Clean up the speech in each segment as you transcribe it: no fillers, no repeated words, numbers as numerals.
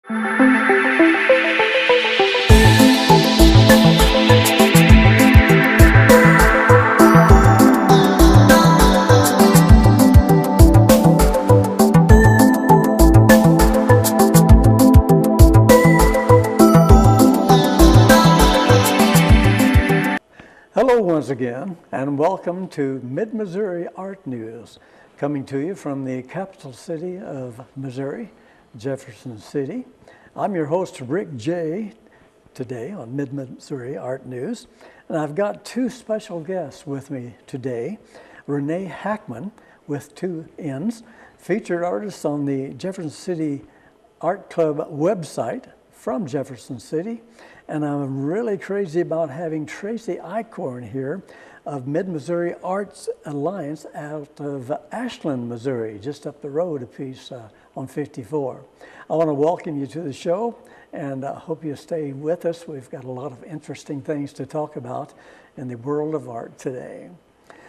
Hello once again, and welcome to Mid-Missouri Art News, coming to you from the capital city of Missouri, Jefferson City. I'm your host, Rick J., today on Mid-Missouri Art News, and I've got two special guests with me today. Renee Hackmann, with two N's, featured artist on the Jefferson City Art Club website from Jefferson City. And I'm really crazy about having Tracy Eichhorn here of Mid-Missouri Arts Alliance out of Ashland, Missouri, just up the road a piece on 54. I want to welcome you to the show, and I hope you stay with us. We've got a lot of interesting things to talk about in the world of art today.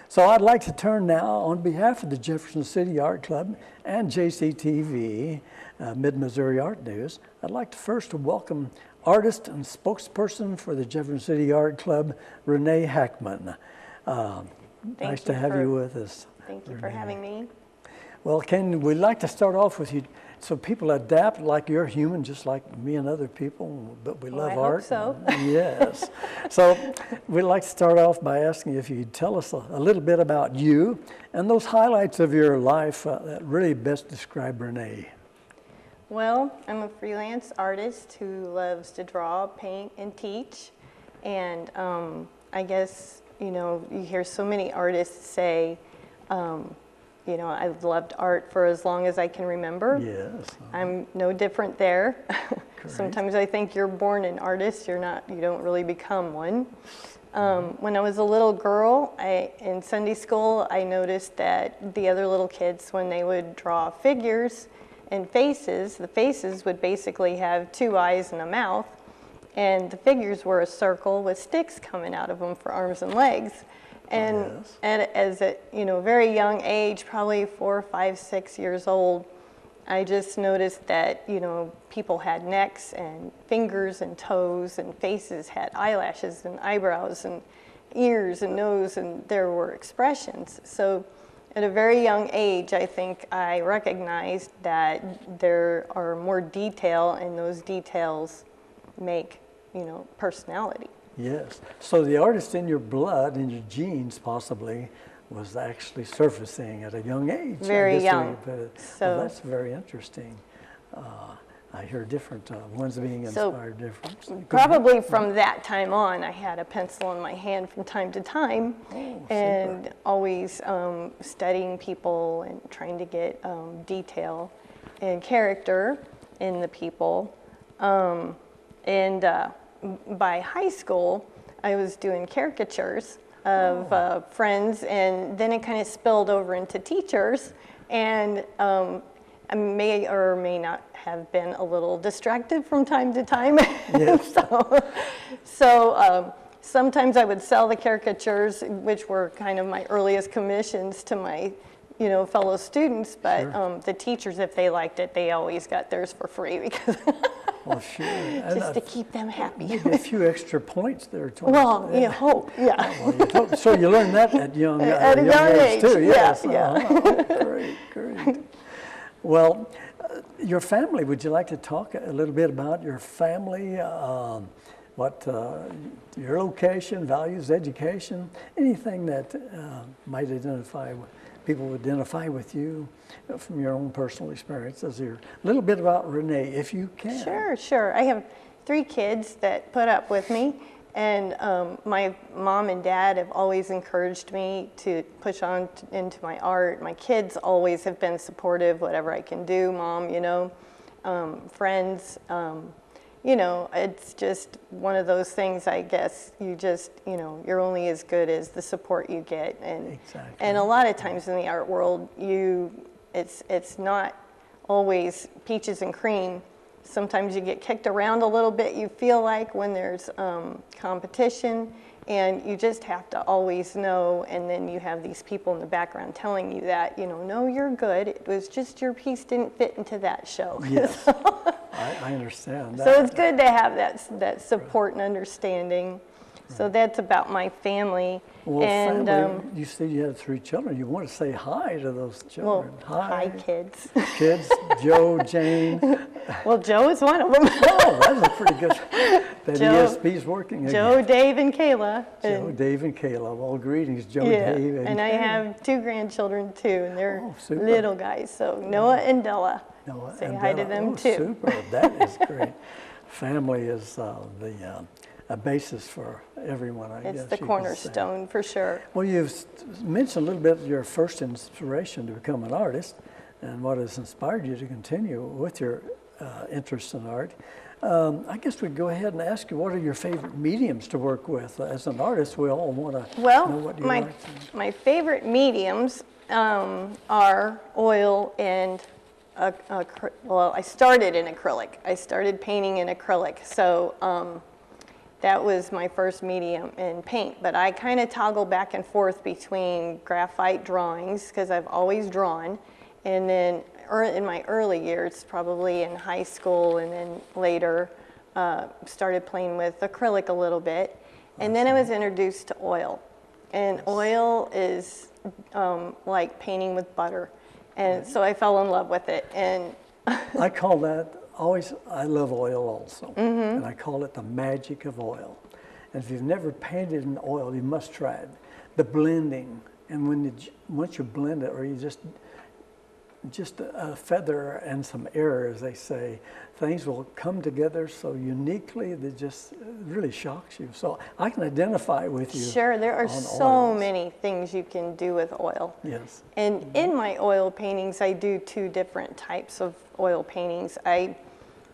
So I'd like to turn now, on behalf of the Jefferson City Art Club and JCTV, Mid-Missouri Art News, I'd like to first welcome artist and spokesperson for the Jefferson City Art Club, Renee Hackmann. Nice to have you with us. Thank you for having me. Well, we'd like to start off with you, so people adapt like you're human, just like me and other people, but we love art. I hope so. Yes. So we'd like to start off by asking if you'd tell us a little bit about you and those highlights of your life that really best describe Renee. Well, I'm a freelance artist who loves to draw, paint, and teach. And I guess, you hear so many artists say, I've loved art for as long as I can remember. Yes. I'm no different there. Sometimes I think you're born an artist, you don't really become one. When I was a little girl, in Sunday school, I noticed that the other little kids, when they would draw figures and faces, the faces would basically have two eyes and a mouth, and the figures were a circle with sticks coming out of them for arms and legs. And as a very young age, probably 4, 5, 6 years old, I just noticed that people had necks and fingers and toes, and faces had eyelashes and eyebrows and ears and nose, and there were expressions. So at a very young age, I think I recognized that there are more detail, and those details make, personality. Yes. So the artist in your blood, in your genes possibly, was actually surfacing at a young age. Very young. So that's very interesting. I hear different ones being inspired different. Probably from that time on, I had a pencil in my hand from time to time, and always studying people and trying to get detail and character in the people. By high school, I was doing caricatures of friends, and then it kind of spilled over into teachers, and I may or may not have been a little distracted from time to time. Yes. so sometimes I would sell the caricatures, which were kind of my earliest commissions to my fellow students, but Sure. The teachers, if they liked it, they always got theirs for free, because Well, sure. just to keep them happy. Maybe a few extra points there. Well, you hope, yeah. Well, you hope. So you learned that at a young age too. Yes. Great. Well, your family, would you like to talk a little bit about your family? Your location, values, education, anything that might people would identify with you from your own personal experiences here. A little bit about Renee, if you can. Sure. I have 3 kids that put up with me, and my mom and dad have always encouraged me to push on into my art. My kids always have been supportive, whatever I can do, Mom, friends. It's just one of those things, I guess, you're only as good as the support you get. And a lot of times in the art world, it's not always peaches and cream. Sometimes you get kicked around a little bit, you feel like, when there's competition, and you just have to always know, and then you have these people in the background telling you that, no, you're good. It was just your piece didn't fit into that show. Yes. I I understand that. So it's good to have that support and understanding. So that's about my family. Well, and family, you said you had 3 children. You want to say hi to those children. Well, hi, kids. Kids, Joe, Jane. Well, Joe is one of them. Oh, that's a pretty good. That Joe, ESP's working again. Joe, Dave, and Kayla. Joe, Dave, and Kayla. Well, greetings, Joe, Yeah, Dave, and I have 2 grandchildren too, and they're super. little guys. So Noah and Della. Noah Say and hi to Della. them Oh, too. Super. That is great. Family is a basis for everyone, I guess. It's the you could say. cornerstone for sure. Well, you've mentioned a little bit your first inspiration to become an artist and what has inspired you to continue with your interest in art. I guess we'd go ahead and ask you, what are your favorite mediums to work with? As an artist, we all want to know what you like. My favorite mediums are oil and, well, I started in acrylic. I started painting in acrylic. So that was my first medium in paint, but I kind of toggle back and forth between graphite drawings because I've always drawn, and then in my early years, probably in high school and then later, started playing with acrylic a little bit, and then I was introduced to oil, and oil is like painting with butter, and so I fell in love with it. And I call that I love oil also, and I call it the magic of oil. And if you've never painted in oil, you must try it. The blending, and once you blend it, or you just a feather and some air, as they say, things will come together so uniquely that just really shocks you. So I can identify with you. Sure, there are so many things you can do with oil. Yes. And in my oil paintings, I do 2 different types of oil paintings. I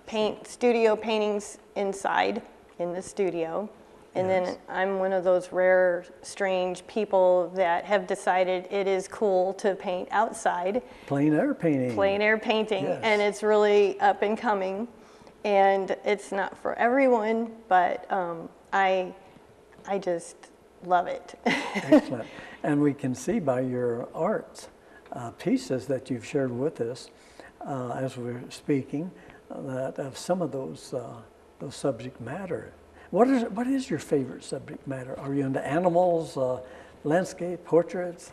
paint studio paintings inside in the studio. And then I'm one of those rare, strange people that have decided it is cool to paint outside. Plein air painting. Plein air painting, yes. And it's really up and coming. And it's not for everyone, but I just love it. Excellent. And we can see by your art pieces that you've shared with us as we're speaking that of some of those subject matter. What is your favorite subject matter? Are you into animals, landscape, portraits?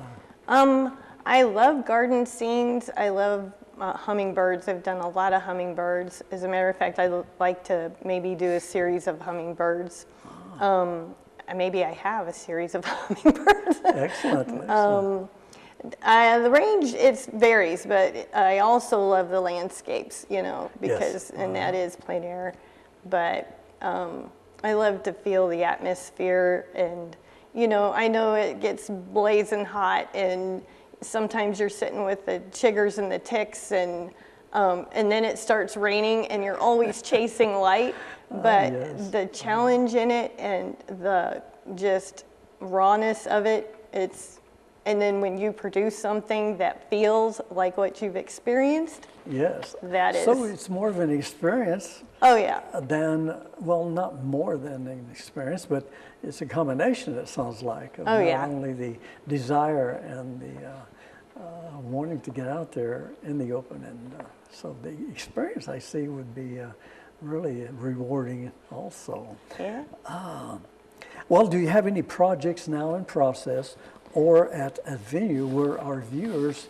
I love garden scenes. I love hummingbirds. I've done a lot of hummingbirds. As a matter of fact, I'd like to maybe do a series of hummingbirds. Maybe I have a series of hummingbirds. Excellent. The range, it varies, but I also love the landscapes, because, and that is plein air. But I love to feel the atmosphere, and I know it gets blazing hot, and sometimes you're sitting with the chiggers and the ticks, and then it starts raining, and you're always chasing light. But the challenge in it and the just rawness of it, and then when you produce something that feels like what you've experienced. Yes. That is. So it's more of an experience. Oh, yeah. Not more than an experience, but it's a combination, it sounds like, of not only the desire and the wanting to get out there in the open. And so the experience, I see, would be really rewarding also. Yeah. Well, do you have any projects now in process or at a venue where our viewers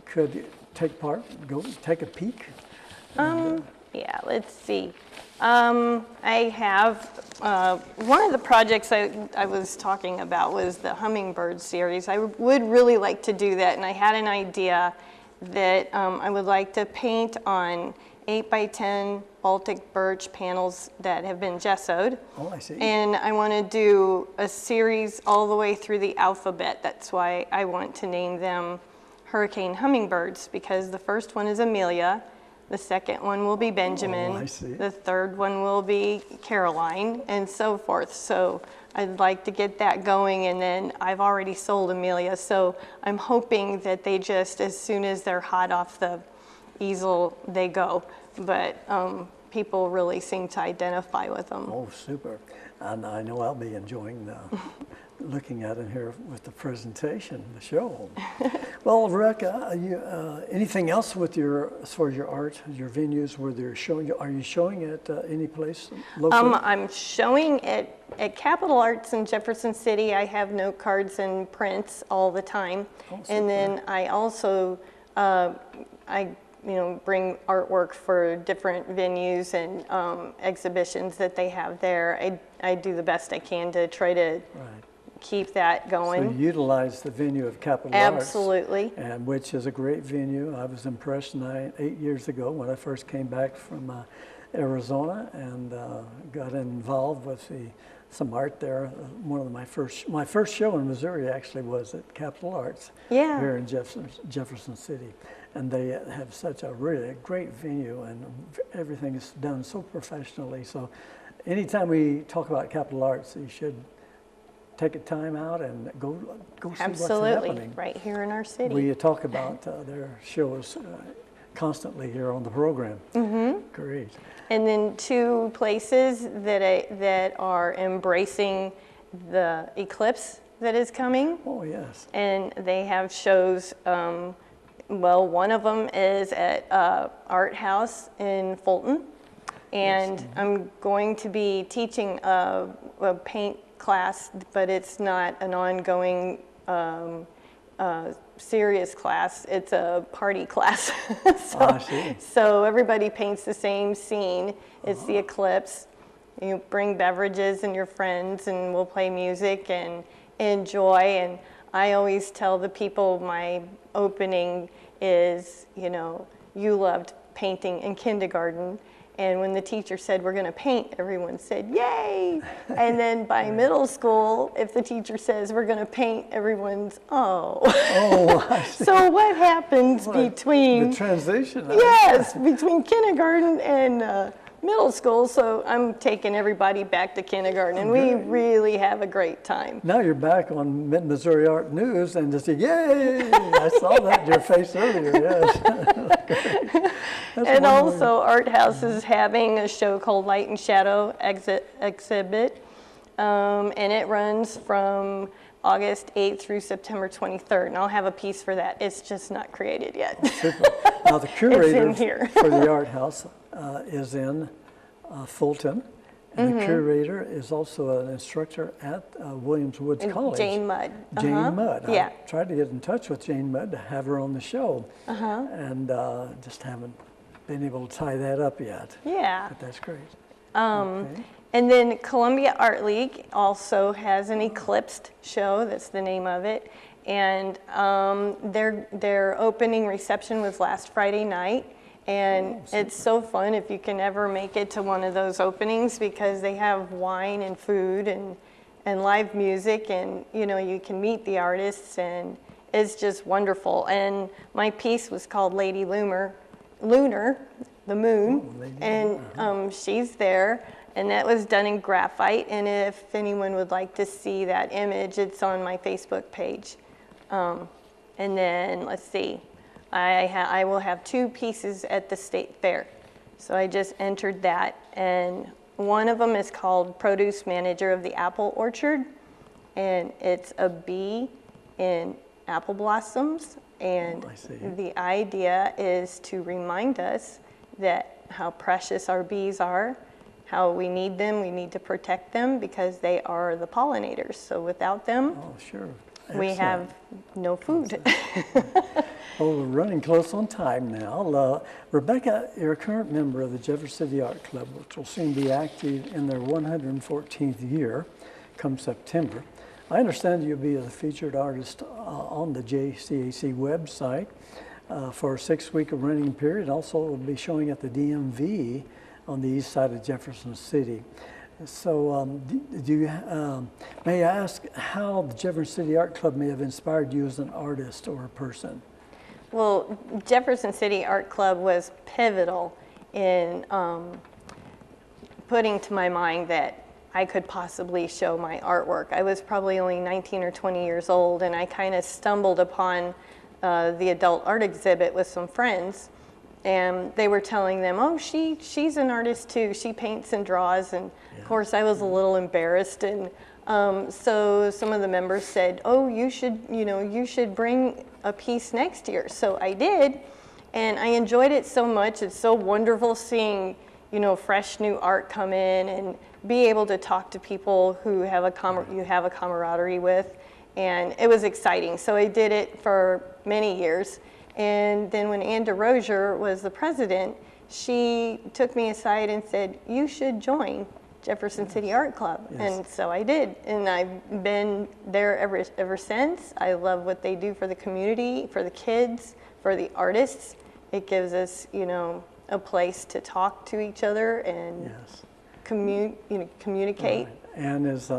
could take part, go take a peek? Yeah, let's see. I have, one of the projects I was talking about was the hummingbird series. I would really like to do that, and I had an idea that I would like to paint on 8x10 Baltic birch panels that have been gessoed. Oh, I see. And I want to do a series all the way through the alphabet. That's why I want to name them Hurricane Hummingbirds, because the first one is Amelia, the second one will be Benjamin, I see. The third one will be Caroline, and so forth. So I'd like to get that going, and then I've already sold Amelia, so I'm hoping that they just, as soon as they're hot off the easel, they go. But people really seem to identify with them. Oh, super. And I know I'll be enjoying looking at it here with the presentation, the show. Well, Rebecca, anything else with as far as your art, your venues where they're showing? Are you showing at any place locally? I'm showing at Capitol Arts in Jefferson City. I have note cards and prints all the time, and then I also bring artwork for different venues and exhibitions that they have there. I do the best I can to try to keep that going. So you utilize the venue of Capitol Absolutely. Arts, and which is a great venue. I was impressed 8 years ago when I first came back from Arizona and got involved with some art there. One of my first show in Missouri actually was at Capitol Arts here in Jefferson City. And they have such a really great venue, and everything is done so professionally. So anytime we talk about Capitol Arts, you should take a time out and go see what's happening. Right here in our city. We talk about their shows constantly here on the program. Great. And then 2 places that are embracing the eclipse that is coming. Oh, yes. And they have shows. Well, one of them is at Art House in Fulton, and I'm going to be teaching a paint class, but it's not an ongoing serious class. It's a party class. So everybody paints the same scene. It's the eclipse. You bring beverages and your friends, and we'll play music and enjoy. And I always tell the people my opening is, you loved painting in kindergarten. And when the teacher said, we're going to paint, everyone said, yay! And then by middle school, if the teacher says, we're going to paint, everyone's, oh. Oh, I see. So what happens between... The transition. Yes, between kindergarten and middle school. So I'm taking everybody back to kindergarten, and we really have a great time. Now you're back on Mid-Missouri Art News and just say, yay! I saw that in your face earlier, yes. And also Art House is having a show called Light and Shadow Exhibit, and it runs from August 8th through September 23rd, and I'll have a piece for that. It's just not created yet. Oh, super. Now the curator It's in here. for the Art House is in Fulton, and the curator is also an instructor at Williams Woods College. Jane Mudd. Jane Mudd. Yeah. I tried to get in touch with Jane Mudd to have her on the show, and just haven't been able to tie that up yet. Yeah. But that's great. And then Columbia Art League also has an Eclipsed show. That's the name of it. And their opening reception was last Friday night. And it's so fun if you can ever make it to one of those openings, because they have wine and food and live music, and you can meet the artists, and it's just wonderful. And my piece was called Lady Lunar, the moon, and she's there, and that was done in graphite. And if anyone would like to see that image, it's on my Facebook page. And then let's see. I will have 2 pieces at the state fair. So I just entered that, and one of them is called Produce Manager of the Apple Orchard, and it's a bee in apple blossoms, and the idea is to remind us that how precious our bees are, how we need them, we need to protect them because they are the pollinators. So without them, we have no food. Well, we're running close on time now. Rebecca, you're a current member of the Jefferson City Art Club, which will soon be active in their 114th year come September. I understand you'll be a featured artist on the JCAC website for a 6-week running period. Also, will be showing at the DMV on the east side of Jefferson City. So may I ask how the Jefferson City Art Club may have inspired you as an artist or a person? Well, Jefferson City Art Club was pivotal in putting to my mind that I could possibly show my artwork. I was probably only 19 or 20 years old, and I kind of stumbled upon the adult art exhibit with some friends, and they were telling them, oh, she's an artist too. She paints and draws, and of course I was a little embarrassed, and So some of the members said, oh, you should bring a piece next year. So I did, and I enjoyed it so much. It's so wonderful seeing, fresh new art come in and be able to talk to people who have you have a camaraderie with. And it was exciting. So I did it for many years. And then when Ann DeRozier was the president, she took me aside and said, you should join Jefferson City Art Club. Yes. And so I did. And I've been there ever since. I love what they do for the community, for the kids, for the artists. It gives us, a place to talk to each other and communicate. Right. Ann is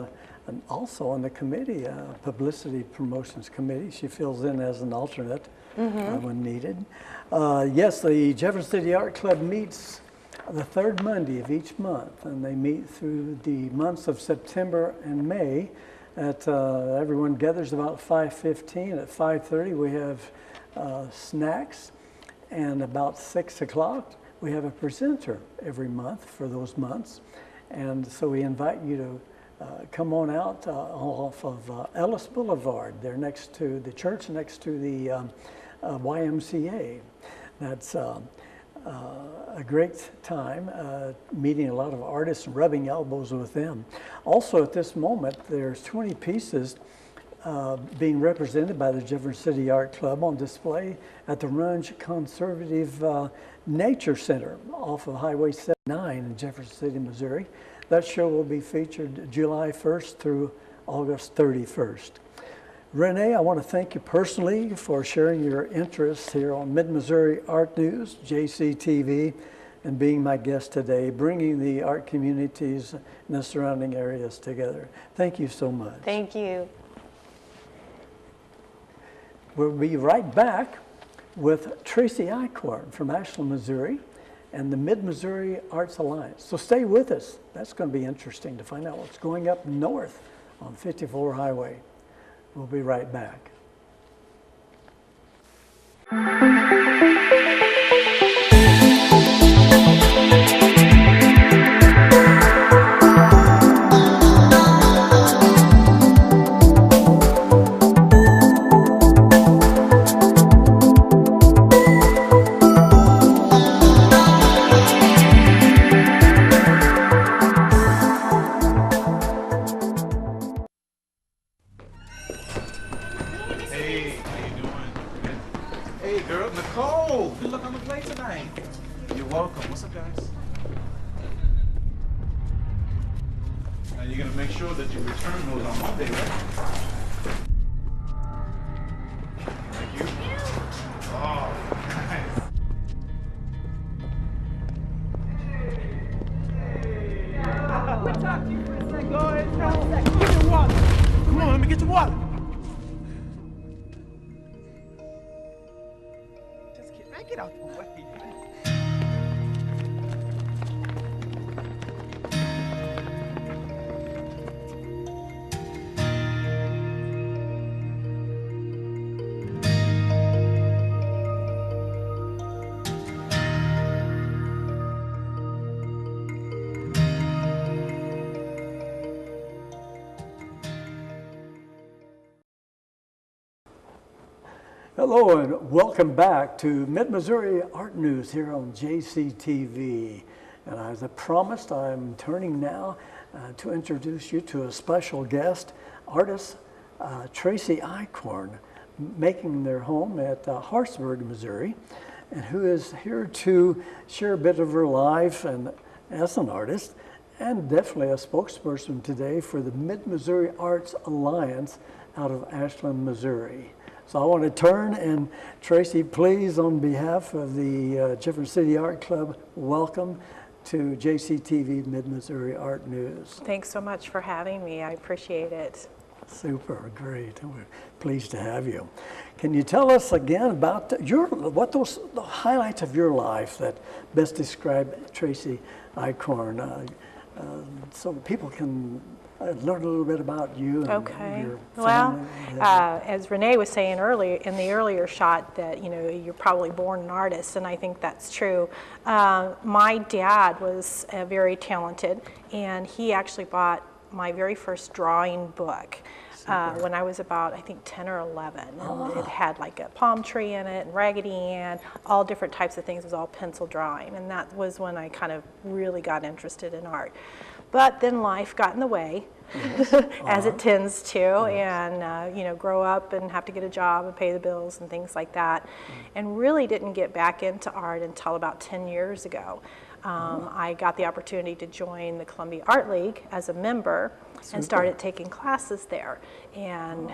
also on the committee, Publicity Promotions Committee. She fills in as an alternate when needed. Yes, the Jefferson City Art Club meets the third Monday of each month, and they meet through the months of September and May. Everyone gathers about 5:15. At 5:30 we have snacks, and about 6 o'clock we have a presenter every month for those months. And so we invite you to come on out off of Ellis Boulevard. They're next to the church, next to the YMCA. That's a great time, meeting a lot of artists and rubbing elbows with them. Also at this moment, there's 20 pieces being represented by the Jefferson City Art Club on display at the Runge Conservative Nature Center off of Highway 79 in Jefferson City, Missouri. That show will be featured July 1st through August 31st. Renee, I want to thank you personally for sharing your interests here on Mid-Missouri Art News, JCTV, and being my guest today, bringing the art communities and the surrounding areas together. Thank you so much. Thank you. We'll be right back with Tracy Eichhorn from Ashland, Missouri, and the Mid-Missouri Arts Alliance. So stay with us. That's going to be interesting to find out what's going up north on 54 Highway. We'll be right back. Hello and welcome back to Mid-Missouri Art News here on JCTV. And as I promised, I'm turning now to introduce you to a special guest, artist Tracy Eichhorn, making their home at Harrisburg, Missouri, and who is here to share a bit of her life and as an artist, and definitely a spokesperson today for the Mid-Missouri Arts Alliance out of Ashland, Missouri. So I want to turn, and Tracy, please, on behalf of the Jefferson City Art Club, welcome to JCTV Mid-Missouri Art News. Thanks so much for having me. I appreciate it. Super, great. We're pleased to have you. Can you tell us again about the highlights of your life that best describe Tracy Eichhorn, so people can learn a little bit about you and your family. Well, as Renee was saying earlier in the earlier shot, that you're probably born an artist, and I think that's true. My dad was very talented, and he actually bought my very first drawing book when I was about, I think, 10 or 11. And it had like a palm tree in it and Raggedy Ann, all different types of things. It was all pencil drawing. And that was when I kind of really got interested in art. But then life got in the way, as it tends to, and you know, grow up and have to get a job and pay the bills and things like that, and really didn't get back into art until about 10 years ago. I got the opportunity to join the Columbia Art League as a member and started taking classes there, and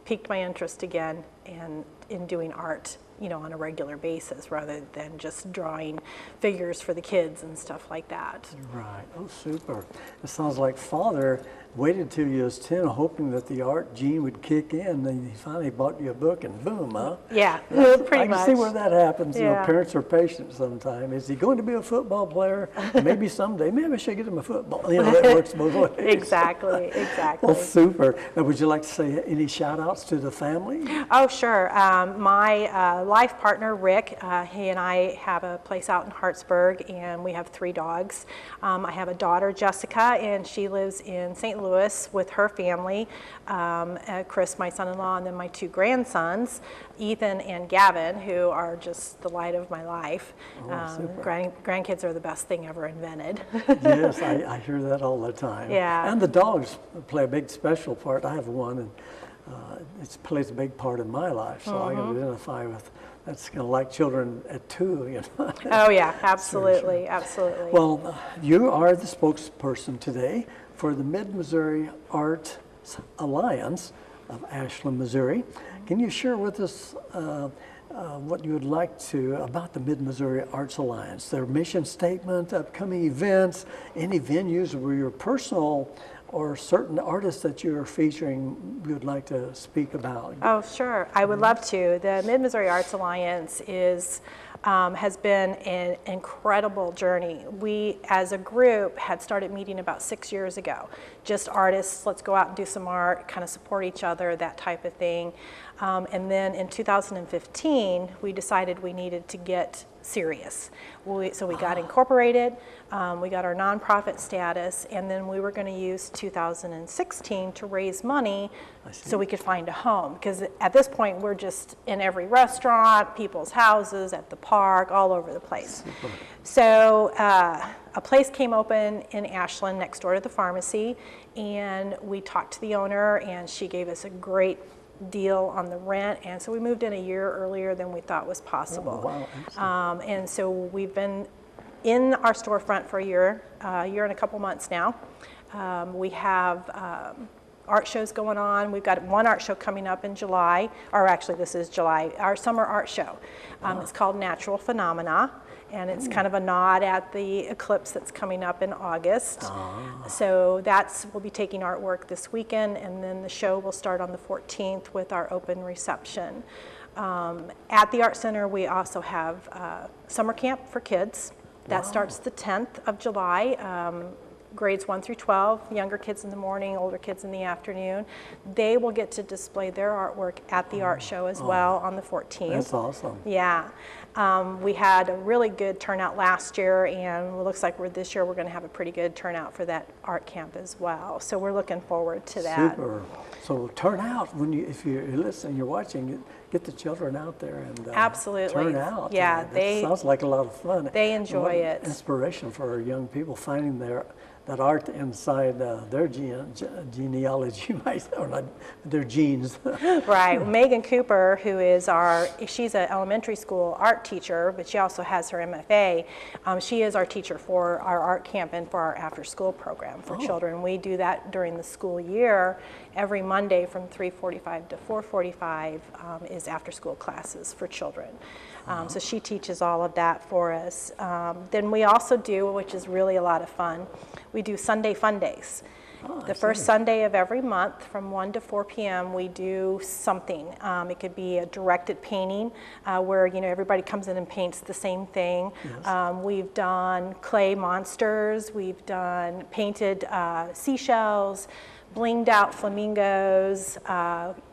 piqued my interest again in doing art, you know, on a regular basis rather than just drawing figures for the kids and stuff like that. Right. Oh, super. It sounds like Father waited till you was 10, hoping that the art gene would kick in. Then he finally bought you a book, and boom, huh? Yeah, pretty much. I can see where that happens. You know, Yeah. parents are patient sometimes. Is he going to be a football player? Maybe someday. Maybe I should get him a football. You know, that works both ways. Exactly, exactly. Well, super. Now, would you like to say any shout outs to the family? Oh, sure. My life partner, Rick, he and I have a place out in Hartsburg, and we have 3 dogs. I have a daughter, Jessica, and she lives in St. Louis with her family. Chris, my son-in-law, and then my 2 grandsons, Ethan and Gavin, who are just the light of my life. Grandkids are the best thing ever invented. Yes, I hear that all the time. Yeah. And the dogs play a big special part. I have one, and it plays a big part in my life, so I can identify with. That's kind of like children at 2, you know. Oh yeah, absolutely, absolutely. Well, you are the spokesperson today for the Mid-Missouri Arts Alliance of Ashland, Missouri. Can you share with us what you would like to about the Mid-Missouri Arts Alliance, their mission statement, upcoming events, any venues where your personal or certain artists that you're featuring you would like to speak about? Oh, sure. I would love to. The Mid-Missouri Arts Alliance has been an incredible journey. We, as a group, had started meeting about 6 years ago. Just artists, let's go out and do some art, kind of support each other, that type of thing. And then in 2015, we decided we needed to get serious. So we got incorporated, we got our nonprofit status, and then we were going to use 2016 to raise money so we could find a home. Because at this point, we're just in every restaurant, people's houses, at the park, all over the place. Super. So a place came open in Ashland next door to the pharmacy, and we talked to the owner, and she gave us a great deal on the rent, and so we moved in a year earlier than we thought was possible. Oh, wow. And so we've been in our storefront for a year and a couple months now. We have art shows going on. We've got one art show coming up in July, or actually this is July, our summer art show. It's called Natural Phenomena, and it's kind of a nod at the eclipse that's coming up in August. So we'll be taking artwork this weekend, and then the show will start on the 14th with our open reception. At the Art Center, we also have summer camp for kids. That starts the 10th of July. Grades 1 through 12, younger kids in the morning, older kids in the afternoon. They will get to display their artwork at the art show as well on the 14th. That's awesome. Yeah. We had a really good turnout last year, and it looks like this year we're going to have a pretty good turnout for that art camp as well. So we're looking forward to that. Super. So turn out if you're listening, you're watching, get the children out there and absolutely turn out. Yeah, that sounds like a lot of fun. They enjoy it. Inspiration for our young people finding that art inside their genealogy, or not, their genes. Right. Megan Cooper, who is she's an elementary school art teacher, but she also has her MFA. She is our teacher for our art camp and for our after-school program for children. We do that during the school year. Every Monday from 3:45 to 4:45 is after-school classes for children. So she teaches all of that for us. Then we also do, which is really a lot of fun, we do Sunday Fun Days. The first Sunday of every month from 1 to 4 p.m. we do something. It could be a directed painting where everybody comes in and paints the same thing. Yes. We've done clay monsters, we've done painted seashells, blinged out flamingos,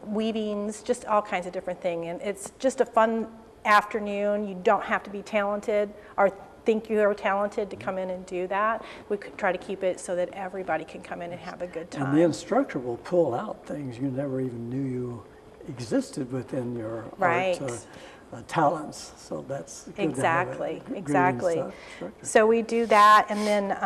weavings, just all kinds of different things. And it's just a fun afternoon. You don't have to be talented. Our think you're talented to come in and do that, we could try to keep it so that everybody can come in and have a good time. And the instructor will pull out things you never even knew you existed within your Right. art talents. So that's good Exactly, to have a great exactly. instructor. So we do that, and then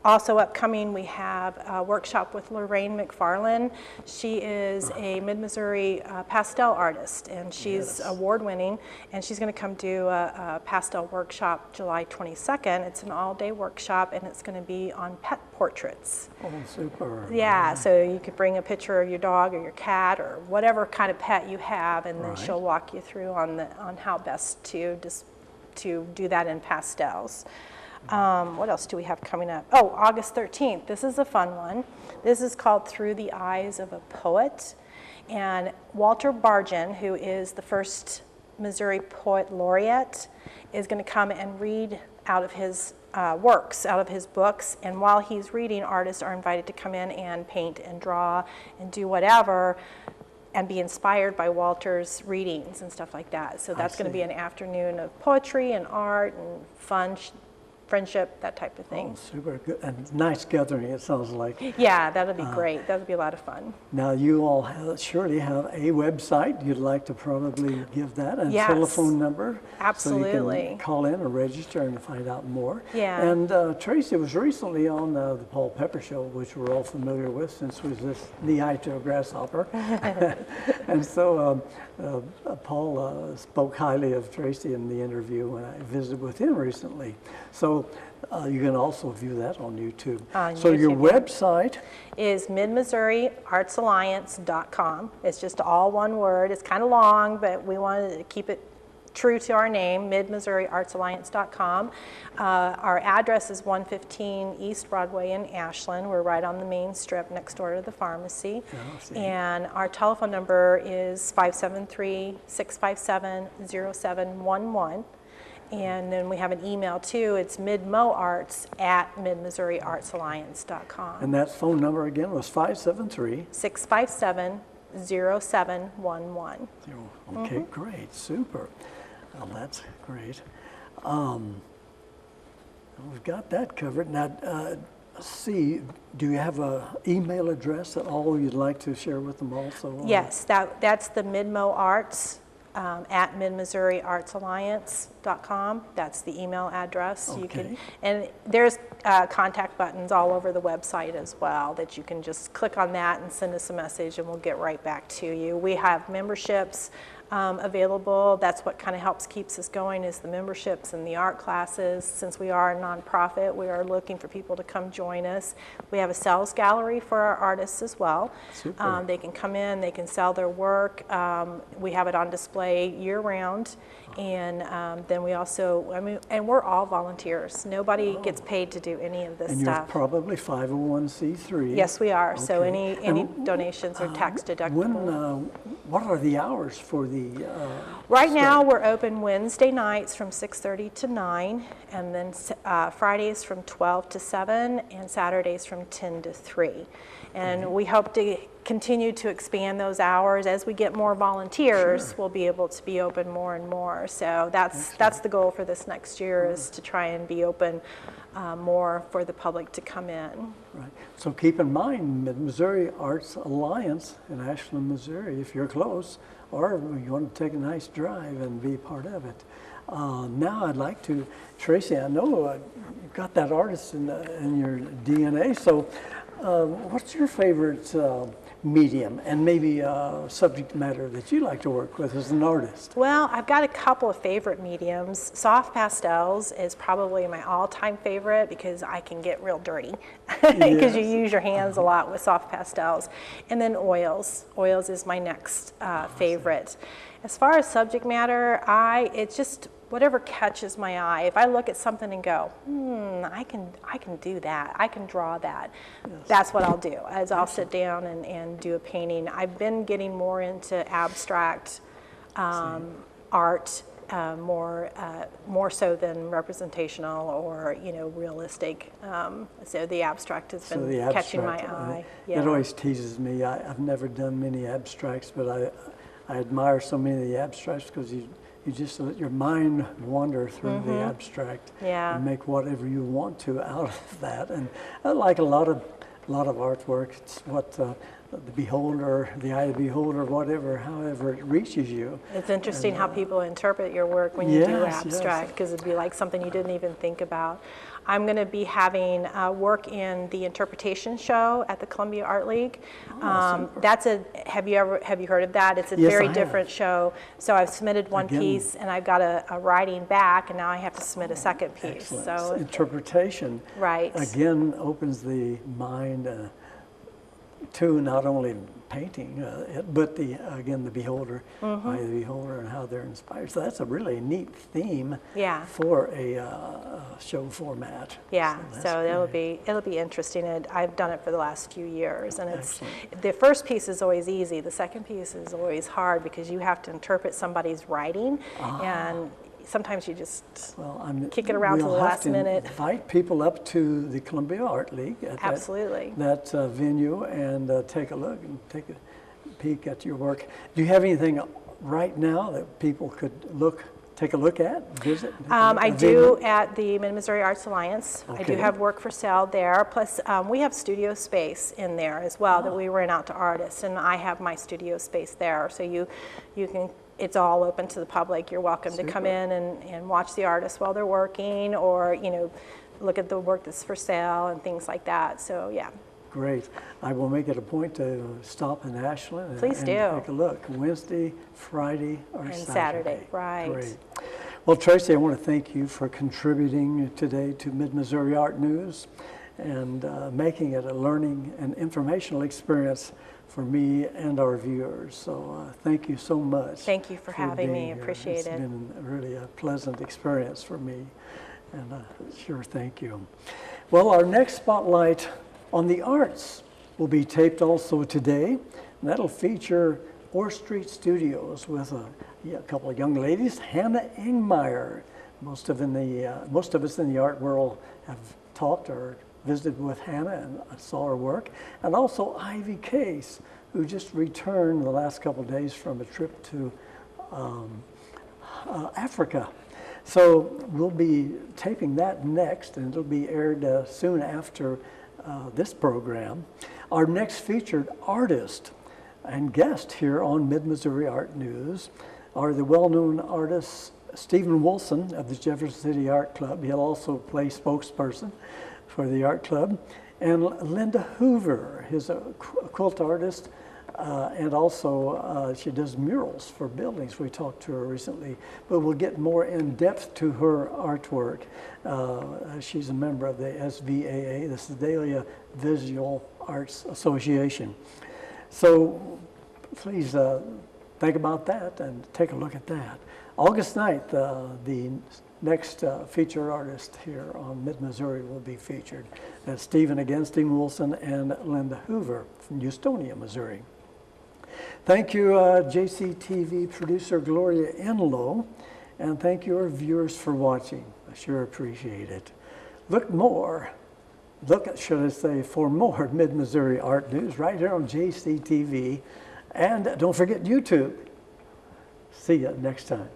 also upcoming, we have a workshop with Lorraine McFarland. She is a Mid-Missouri pastel artist, and she's award-winning, and she's going to come do a pastel workshop July 22nd. It's an all-day workshop, and it's going to be on pet portraits. Oh, super. Yeah, so you could bring a picture of your dog or your cat or whatever kind of pet you have, and then Right. she'll walk you through on how best to do that in pastels. What else do we have coming up? Oh, August 13th. This is a fun one. This is called Through the Eyes of a Poet. And Walter Bargen, who is the first Missouri Poet Laureate, is going to come and read out of his works, out of his books. And while he's reading, artists are invited to come in and paint and draw and do whatever and be inspired by Walter's readings and stuff like that. So that's going to be an afternoon of poetry and art and fun, friendship, that type of thing. Oh, super good. And nice gathering, it sounds like. Yeah, that'll be great. That'll be a lot of fun. Now, you all surely have a website. You'd like to probably give that, and Yes. telephone number. So you Absolutely. can call in or register and find out more. Yeah. And Tracy was recently on the Paul Pepper Show, which we're all familiar with since was this knee-eye to a grasshopper. And so Paul spoke highly of Tracy in the interview when I visited with him recently. So you can also view that on YouTube. So your YouTube, yeah. website Is midmissouriartsalliance.com. It's just all one word. It's kind of long, but we wanted to keep it true to our name, midmissouriartsalliance.com. Our address is 115 East Broadway in Ashland. We're right on the main strip next door to the pharmacy. And our telephone number is 573-657-0711. And then we have an email too. It's midmoarts@midmissouriartsalliance.com. And that phone number again was 573. 657-0711. Okay, great, super. Well, that's great. We've got that covered. Now, see, do you have an email address at all you'd like to share with them also? Yes, that's the MidMoArts at midmissouriartsalliance.com. That's the email address. You can, and there's contact buttons all over the website as well that you can just click on that and send us a message and we'll get right back to you. We have memberships available. That's what kind of helps keeps us going is the memberships and the art classes. Since we are a nonprofit, we are looking for people to come join us. We have a sales gallery for our artists as well. Super. They can come in, they can sell their work. We have it on display year round. And then we also, and we're all volunteers. Nobody gets paid to do any of this and stuff. you're probably 501c3. Yes, we are. So Okay. any donations are tax deductible. What are the hours for the Right now, we're open Wednesday nights from 6:30 to 9, and then Fridays from 12 to 7, and Saturdays from 10 to 3. And we hope to continue to expand those hours. As we get more volunteers, we'll be able to be open more and more. So that's the goal for this next year is to try and be open more for the public to come in. Right. So keep in mind, Mid-Missouri Arts Alliance in Ashland, Missouri, if you're close, or you want to take a nice drive and be part of it. Now I'd like to, Tracy, I know you've got that artist in your DNA, so what's your favorite medium and maybe subject matter that you like to work with as an artist? Well, I've got a couple of favorite mediums. Soft pastels is probably my all-time favorite because I can get real dirty because you use your hands a lot with soft pastels. And then oils. Oils is my next favorite. As far as subject matter, it's just whatever catches my eye. If I look at something and go, I can do that. I can draw that. Yes. That's what I'll do. As I'll sit down and do a painting. I've been getting more into abstract art, more so than representational or realistic. So the abstract has been catching my eye. It always teases me. I've never done many abstracts, but I admire so many of the abstracts because you you just let your mind wander through the abstract Yeah. and make whatever you want to out of that. And like a lot of artwork, it's what the beholder, the eye of the beholder, whatever, however it reaches you. It's interesting how people interpret your work when you do Yes, abstract, because it'd be like something you didn't even think about. I'm going to be having work in the interpretation show at the Columbia Art League. That's have you heard of that? It's a Yes, very I have. different show. So I've submitted one Again. piece, and I've got a writing back, and now I have to submit a second piece. Excellent. So Interpretation, right. again, opens the mind to not only painting, but again, the beholder, eye of the beholder, and how they're inspired. So that's a really neat theme Yeah. for a show format. Yeah, that's so great. it'll be interesting. I've done it for the last few years, and Excellent. the first piece is always easy. The second piece is always hard because you have to interpret somebody's writing, and sometimes you just kick it around to the last minute. Invite people up to the Columbia Art League at Absolutely. that venue and take a look and take a peek at your work. Do you have anything right now that people could take a look at, visit? I do at the Mid-Missouri Arts Alliance. I do Okay. have work for sale there. Plus, we have studio space in there as well that we rent out to artists, and I have my studio space there. So you can. It's all open to the public. You're welcome to come in and watch the artists while they're working, or look at the work that's for sale and things like that. So yeah. Great. I will make it a point to stop in Ashland Please and do. take a look. Wednesday, Friday, or And Saturday. Saturday, right. Great. Well, Tracy, I want to thank you for contributing today to Mid-Missouri Art News and making it a learning and informational experience for me and our viewers. So thank you so much. Thank you for having me. being here. Appreciate It's it. been really a pleasant experience for me, and sure thank you. Well, our next spotlight on the arts will be taped also today, and that'll feature Orr Street Studios with a couple of young ladies, Hannah Ingmeyer. Most of us in the art world have talked or visited with Hannah and saw her work, and also Ivy Case, who just returned the last couple of days from a trip to Africa. So we'll be taping that next, and it'll be aired soon after this program. Our next featured artist and guest here on Mid-Missouri Art News are the well-known artists Stephen Wilson of the Jefferson City Art Club. He'll also play spokesperson for the art club, and Linda Hoover, who's a quilt artist, and also she does murals for buildings. We talked to her recently, but we'll get more in depth to her artwork. She's a member of the SVAA, the Sedalia Visual Arts Association. So please think about that and take a look at that. August 9th, the next featured artist here on Mid-Missouri will be featured. That's Stephen Wilson and Linda Hoover from Houstonia, Missouri. Thank you, JCTV producer Gloria Enlow, and thank you, our viewers, for watching. I sure appreciate it. For more Mid-Missouri art news right here on JCTV, and don't forget YouTube. See you next time.